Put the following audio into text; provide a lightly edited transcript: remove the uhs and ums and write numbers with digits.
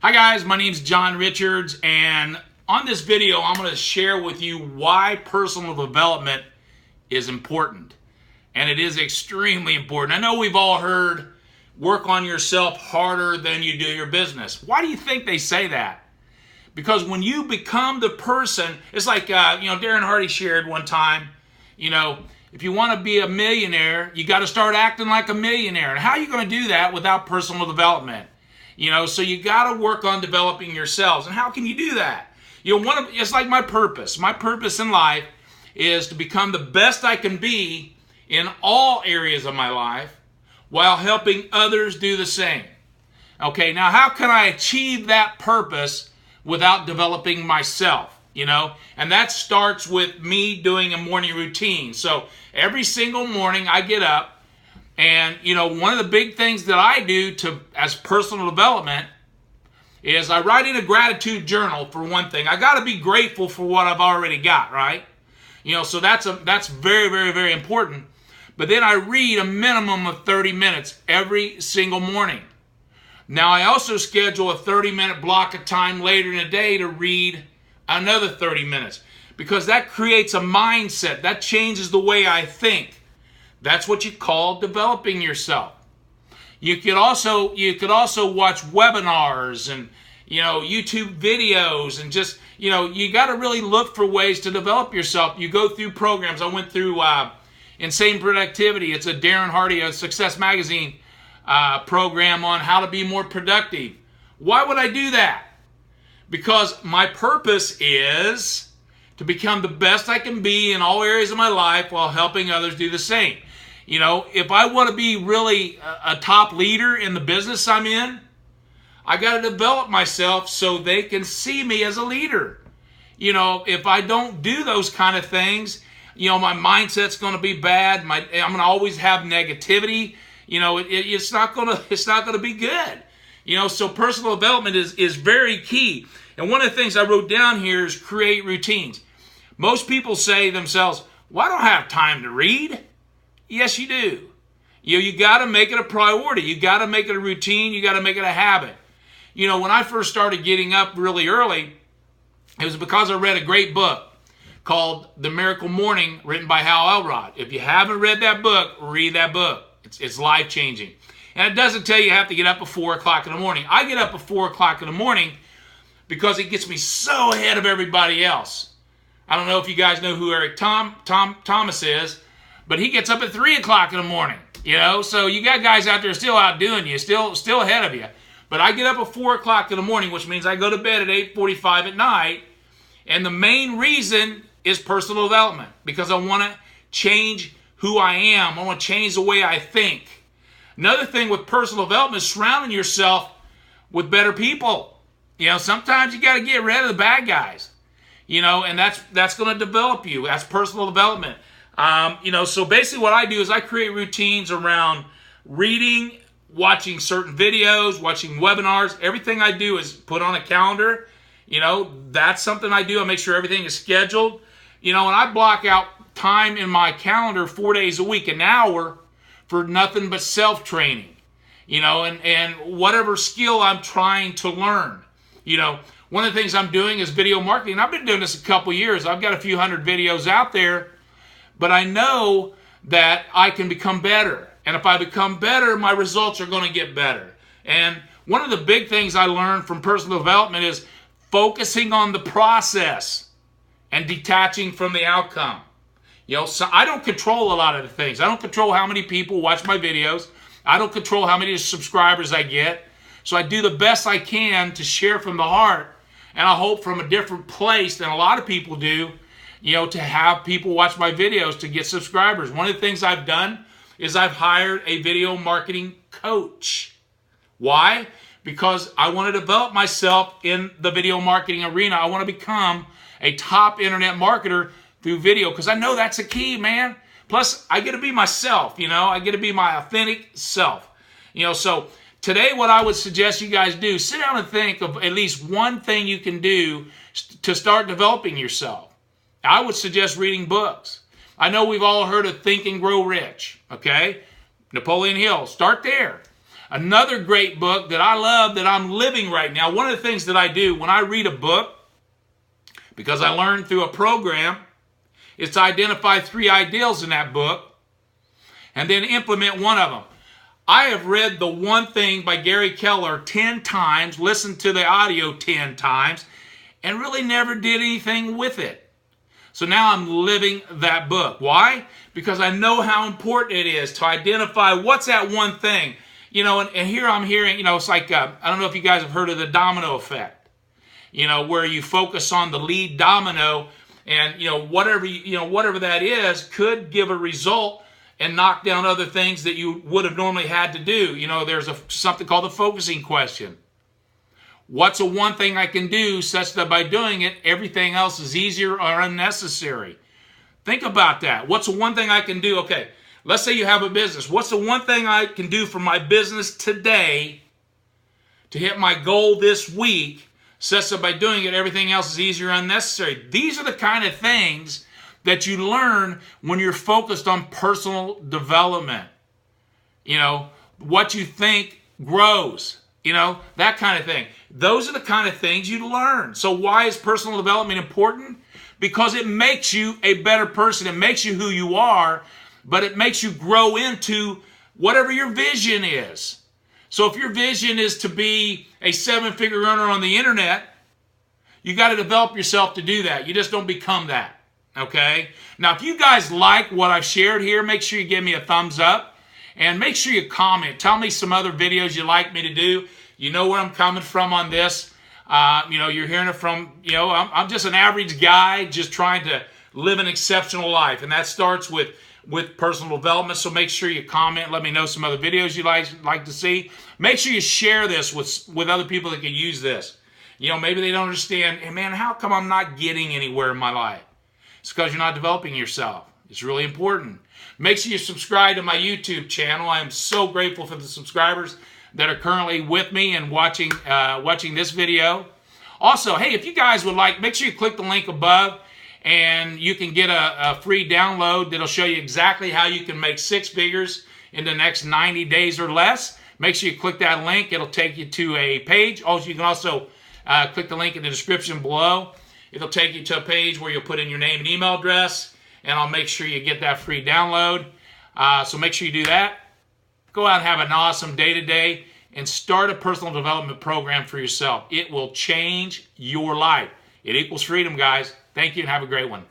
Hi guys, my name is John Richards, and on this video I'm going to share with you why personal development is important. And it is extremely important. I know we've all heard work on yourself harder than you do your business. Why do you think they say that? Because when you become the person, it's like, Darren Hardy shared one time, if you want to be a millionaire, you got to start acting like a millionaire. And how are you going to do that without personal development? So you got to work on developing yourselves. And how can you do that? It's like my purpose. My purpose in life is to become the best I can be in all areas of my life while helping others do the same. Okay, now how can I achieve that purpose without developing myself? And that starts with me doing a morning routine. So every single morning I get up, and one of the big things that I do as personal development is I write in a gratitude journal. For one thing, I got to be grateful for what I've already got, right? So that's very, very, very important. But then I read a minimum of 30 minutes every single morning. Now I also schedule a 30-minute block of time later in the day to read another 30 minutes, because that creates a mindset. That changes the way I think. That's what you call developing yourself. You could also watch webinars and YouTube videos, and just you got to really look for ways to develop yourself. You go through programs. I went through Insane Productivity. It's a Darren Hardy, a Success Magazine program on how to be more productive. Why would I do that? Because my purpose is to become the best I can be in all areas of my life while helping others do the same. If I want to be really a top leader in the business I'm in, I got to develop myself so they can see me as a leader. If I don't do those kind of things, my mindset's going to be bad. I'm going to always have negativity. It's not going to be good. So personal development is very key. And one of the things I wrote down here is create routines. Most people say to themselves, well, I don't have time to read. Yes, you do. You got to make it a priority. You got to make it a routine. You got to make it a habit. When I first started getting up really early, it was because I read a great book called The Miracle Morning, written by Hal Elrod. If you haven't read that book, read that book. It's life-changing. And it doesn't tell you have to get up at 4 o'clock in the morning. I get up at 4 o'clock in the morning because it gets me so ahead of everybody else. I don't know if you guys know who Eric Thomas is, but he gets up at 3 o'clock in the morning. So you got guys out there still outdoing you, still ahead of you. But I get up at 4 o'clock in the morning, which means I go to bed at 8:45 at night. And the main reason is personal development, because I want to change who I am. I want to change the way I think. Another thing with personal development is surrounding yourself with better people. Sometimes you got to get rid of the bad guys. And that's going to develop you. That's personal development. So basically what I do is I create routines around reading, watching certain videos, watching webinars. Everything I do is put on a calendar. That's something I do. I make sure everything is scheduled. And I block out time in my calendar 4 days a week, an hour, for nothing but self-training, and whatever skill I'm trying to learn. One of the things I'm doing is video marketing. I've been doing this a couple years. I've got a few hundred videos out there, but I know that I can become better. And if I become better, my results are going to get better. And one of the big things I learned from personal development is focusing on the process and detaching from the outcome. So I don't control a lot of the things. I don't control how many people watch my videos. I don't control how many subscribers I get. So I do the best I can to share from the heart, and I hope from a different place than a lot of people do, to have people watch my videos to get subscribers. One of the things I've done is I've hired a video marketing coach. Why? Because I want to develop myself in the video marketing arena. I want to become a top internet marketer through video, because I know that's a key, man. Plus, I get to be myself, I get to be my authentic self. So today what I would suggest you guys do, sit down and think of at least one thing you can do to start developing yourself. I would suggest reading books. I know we've all heard of Think and Grow Rich, okay? Napoleon Hill, start there. Another great book that I love that I'm living right now, one of the things that I do when I read a book, because I learned through a program, is to identify 3 ideals in that book and then implement one of them. I have read The One Thing by Gary Keller 10 times, listened to the audio 10 times, and really never did anything with it. So now I'm living that book. Why? Because I know how important it is to identify what's that one thing. You know, and here I'm hearing, you know, it's like, I don't know if you guys have heard of the domino effect, you know, where you focus on the lead domino and, you know, whatever that is could give a result and knock down other things that you would have normally had to do. You know, there's something called the focusing question. What's the one thing I can do such that by doing it, everything else is easier or unnecessary? Think about that. What's the one thing I can do? Okay, let's say you have a business. What's the one thing I can do for my business today to hit my goal this week such that by doing it, everything else is easier or unnecessary? These are the kind of things that you learn when you're focused on personal development. You know, what you think grows. You know, that kind of thing. Those are the kind of things you learn. So why is personal development important? Because it makes you a better person. It makes you who you are, but it makes you grow into whatever your vision is. So if your vision is to be a 7-figure earner on the internet, you got to develop yourself to do that. You just don't become that, okay? Now, if you guys like what I've shared here, make sure you give me a thumbs up and make sure you comment. Tell me some other videos you'd like me to do. You know where I'm coming from on this. You know, you're hearing it from, you know, I'm just an average guy just trying to live an exceptional life. And that starts with personal development. So make sure you comment. Let me know some other videos you'd like to see. Make sure you share this with other people that can use this. You know, maybe they don't understand, hey, man, how come I'm not getting anywhere in my life? It's because you're not developing yourself. It's really important. Make sure you subscribe to my YouTube channel. I am so grateful for the subscribers that are currently with me and watching this video. Also, hey, if you guys would like, make sure you click the link above and you can get a free download that'll show you exactly how you can make 6 figures in the next 90 days or less. Make sure you click that link. It'll take you to a page. Also, you can also click the link in the description below. It'll take you to a page where you'll put in your name and email address, and I'll make sure you get that free download. So make sure you do that. Go out and have an awesome day today and start a personal development program for yourself. It will change your life. It equals freedom, guys. Thank you and have a great one.